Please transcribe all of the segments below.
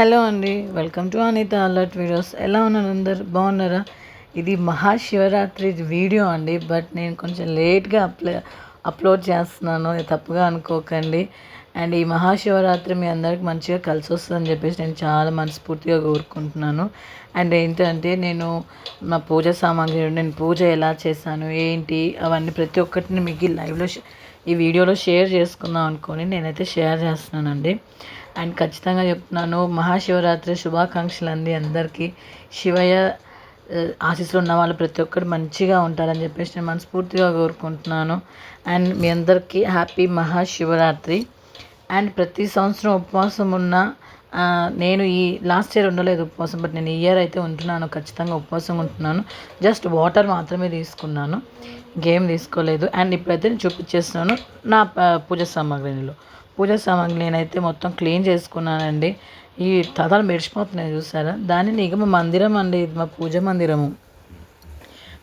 Hello అండి, welcome to Anitha alert videos. ఎలా ఉన్నారు అందరు? బాగున్నారా? ఇది మహాశివరాత్రి వీడియో అండి, బట్ నేను కొంచెం లేట్గా అప్లోడ్ చేస్తున్నాను, అది తప్పుగా అనుకోకండి. అండ్ ఈ మహాశివరాత్రి మీ అందరికి మంచిగా కలిసి వస్తుందని చెప్పేసి నేను చాలా మనస్ఫూర్తిగా కోరుకుంటున్నాను. అండ్ ఏంటంటే నేను నా పూజ సామాగ్రి, నేను పూజ ఎలా చేశాను ఏంటి అవన్నీ ప్రతి ఒక్కటిని మీకు ఈ లైవ్లో ఈ వీడియోలో షేర్ చేసుకుందాం అనుకొని నేనైతే షేర్ చేస్తున్నానండి. అండ్ ఖచ్చితంగా చెప్తున్నాను, మహాశివరాత్రి శుభాకాంక్షలు అండి అందరికీ. శివయ్య ఆశీస్సులు ఉన్న వాళ్ళు ప్రతి ఒక్కరు మంచిగా ఉంటారని చెప్పేసి నేను మనస్ఫూర్తిగా కోరుకుంటున్నాను. అండ్ మీ అందరికీ హ్యాపీ మహాశివరాత్రి. అండ్ ప్రతి సంవత్సరం ఉపవాసం ఉన్న నేను ఈ లాస్ట్ ఇయర్ ఉండలేదు ఉపవాసం, బట్ నేను ఈ ఇయర్ అయితే ఉంటున్నాను, ఖచ్చితంగా ఉపవాసం ఉంటున్నాను. జస్ట్ వాటర్ మాత్రమే తీసుకున్నాను, గేమ్ తీసుకోలేదు. అండ్ ఇప్పుడైతే నేను చూపించేస్తున్నాను నా పూజ సామాగ్రి నేనైతే మొత్తం క్లీన్ చేసుకున్నానండి. ఈ తదాలు మెరిసిపోతున్నాయి చూసారా, దాన్ని నిగమ మందిరం అండి, ఇది మా పూజ మందిరము.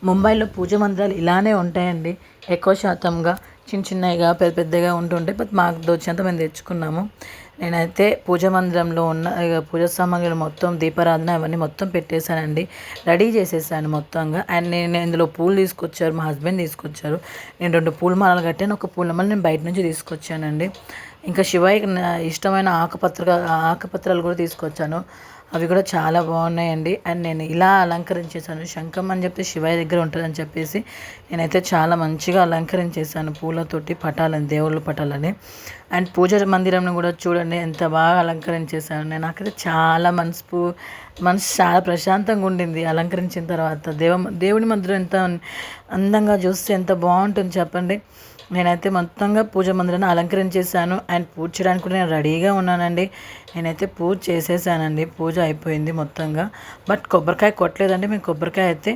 ముంబైలో పూజ మందిరాలు ఇలానే ఉంటాయండి, ఎక్కువ శాతంగా చిన్నగా పెద్దగా ఉంటుంటాయి. బట్ మాకు దోచినంత మేము తెచ్చుకున్నాము. నేనైతే పూజ మందిరంలో ఉన్న పూజ సామాగ్రిలు మొత్తం, దీపారాధన అవన్నీ మొత్తం పెట్టేశానండి, రెడీ చేసేసాను మొత్తంగా. అండ్ నేను ఇందులో పూలు తీసుకొచ్చారు, మా హస్బెండ్ తీసుకొచ్చారు. నేను 2 పూల మాలలు కట్టాను, ఒక పూల మాల నేను బయట నుంచి తీసుకొచ్చానండి. ఇంకా శివయ్యకి ఇష్టమైన ఆకుపత్రాలు కూడా తీసుకొచ్చాను, అవి కూడా చాలా బాగున్నాయండి. అండ్ నేను ఇలా అలంకరించేసాను, శంఖం అని చెప్తే శివయ్య దగ్గర ఉంటుందని చెప్పేసి నేనైతే చాలా మంచిగా అలంకరించేసాను పూలతోటి దేవుళ్ళ పటాలని. అండ్ పూజ మందిరంను కూడా చూడండి ఎంత బాగా అలంకరించేసాను నేను. నాకైతే చాలా మనసు చాలా ప్రశాంతంగా ఉండింది అలంకరించిన తర్వాత. దేవుడి మందిరం ఎంత అందంగా చూస్తే ఎంత బాగుంటుంది చెప్పండి. నేనైతే మొత్తంగా పూజ మందిరాన్ని అలంకరించేసాను. అండ్ పూజ చేయడానికి కూడా నేను రెడీగా ఉన్నానండి. నేనైతే పూజ చేసేసానండి, పూజ అయిపోయింది మొత్తంగా. బట్ కొబ్బరికాయ కొట్టలేదండి, మేము కొబ్బరికాయ అయితే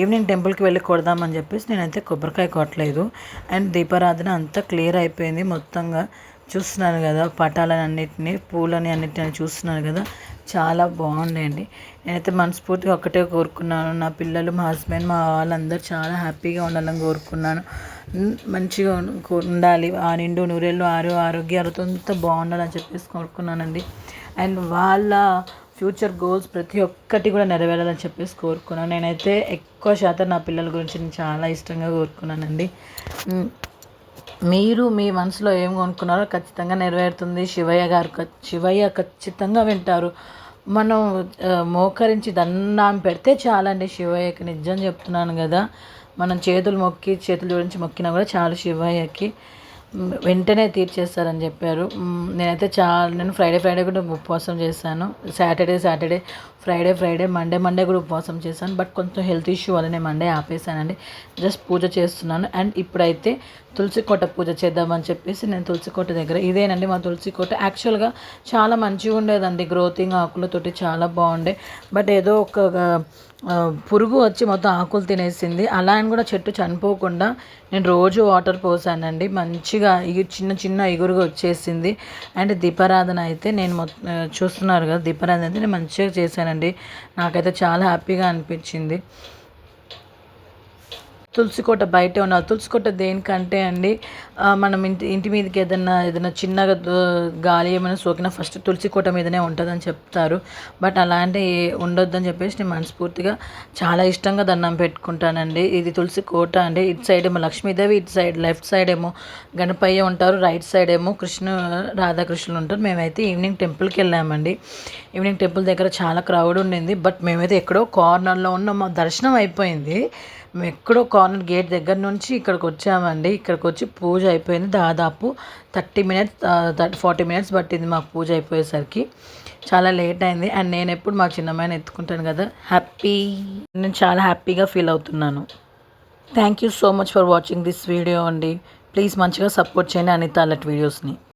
ఈవినింగ్ టెంపుల్కి వెళ్ళి కొడదామని చెప్పేసి నేనైతే కొబ్బరికాయ కొట్టలేదు. అండ్ దీపారాధన అంతా క్లియర్ అయిపోయింది మొత్తంగా. చూస్తున్నాను కదా పటాలని అన్నిటిని, పూలని అన్నిటిని చూస్తున్నాను కదా, చాలా బాగున్నాయండి. నేనైతే మనస్ఫూర్తిగా ఒక్కటే కోరుకున్నాను, నా పిల్లలు, మా హస్బెండ్, మా వాళ్ళందరూ చాలా హ్యాపీగా ఉండాలని కోరుకున్నాను. మంచిగా ఉండాలి, ఆ నిండు నూరేళ్ళు ఆరోగ్యాలతో అంతా బాగుండాలని చెప్పేసి కోరుకున్నానండి. అండ్ వాళ్ళ ఫ్యూచర్ గోల్స్ ప్రతి ఒక్కటి కూడా నెరవేరాలని చెప్పేసి కోరుకున్నాను. నేనైతే ఎక్కువ శాతం నా పిల్లల గురించి నేను చాలా ఇష్టంగా కోరుకున్నానండి. మీరు మీ మనసులో ఏం కొనుక్కున్నారో ఖచ్చితంగా నెరవేరుతుంది. శివయ్య ఖచ్చితంగా వింటారు. మనం మోకరించి దండం పెడితే చాలండి శివయ్యకి, నిజం చెప్తున్నాను కదా. మనం చేతులు జోడించి మొక్కినా కూడా చాలు శివయ్యకి, వెంటనే తీర్చేస్తారని చెప్పారు. నేను ఫ్రైడే కూడా ఉపవాసం చేశాను, సాటర్డే ఫ్రైడే మండే కూడా ఉపవాసం చేశాను. బట్ కొంచెం హెల్త్ ఇష్యూ వల్ల నేను మండే ఆపేసానండి. జస్ట్ పూజ చేస్తున్నాను. అండ్ ఇప్పుడైతే తులసి కోట పూజ చేద్దామని చెప్పేసి నేను తులసి కోట దగ్గర, ఇదేనండి మా తులసి కోట. యాక్చువల్గా చాలా మంచిగా ఉండేదండి, గ్రోతింగ్ ఆకులతోటి చాలా బాగుండే. బట్ ఏదో ఒక పురుగు వచ్చి మొత్తం ఆకులు తినేసింది. అలా అని కూడా చెట్టు చనిపోకుండా నేను రోజు వాటర్ పోసానండి, మంచిగా చిన్న ఇగురుగా వచ్చేసింది. అండ్ దీపారాధన అయితే నేను చూస్తున్నారు కదా, దీపారాధన అయితే నేను మంచిగా చేశానండి. నాకైతే చాలా హ్యాపీగా అనిపించింది. తులసికోట బయటే ఉన్నారు. తులసికోట దేనికంటే అండి, మనం ఇంటి మీదకి ఏదైనా చిన్నగా గాలి ఏమైనా సోకినా ఫస్ట్ తులసికోట మీదనే ఉంటుందని చెప్తారు. బట్ అలాంటి ఉండొద్దని చెప్పేసి నేను మనస్ఫూర్తిగా చాలా ఇష్టంగా దండం పెట్టుకుంటానండి. ఇది తులసికోట అండి. ఇటు సైడ్ ఏమో లక్ష్మీదేవి, ఇటు సైడ్ లెఫ్ట్ సైడ్ ఏమో గణపయ్య ఉంటారు, రైట్ సైడ్ ఏమో రాధాకృష్ణులు ఉంటారు. మేమైతే ఈవినింగ్ టెంపుల్కి వెళ్ళామండి. ఈవినింగ్ టెంపుల్ దగ్గర చాలా క్రౌడ్ ఉండింది. బట్ మేమైతే ఎక్కడో కార్నర్లో ఉన్నాం, మా దర్శనం అయిపోయింది. మేము ఎక్కడో కార్నర్ గేట్ దగ్గర నుంచి ఇక్కడికి వచ్చామండి. ఇక్కడికి వచ్చి పూజ అయిపోయింది. దాదాపు 40 మినిట్స్ పట్టింది మాకు పూజ అయిపోయేసరికి, చాలా లేట్ అయింది. అండ్ నేను ఎప్పుడు మా చిన్నమ్మాయిని ఎత్తుకుంటాను కదా, నేను చాలా హ్యాపీగా ఫీల్ అవుతున్నాను. Thank you so much for watching this video అండి. ప్లీజ్ మంచిగా సపోర్ట్ చేయండి అనిత అలర్ట్ వీడియోస్ని.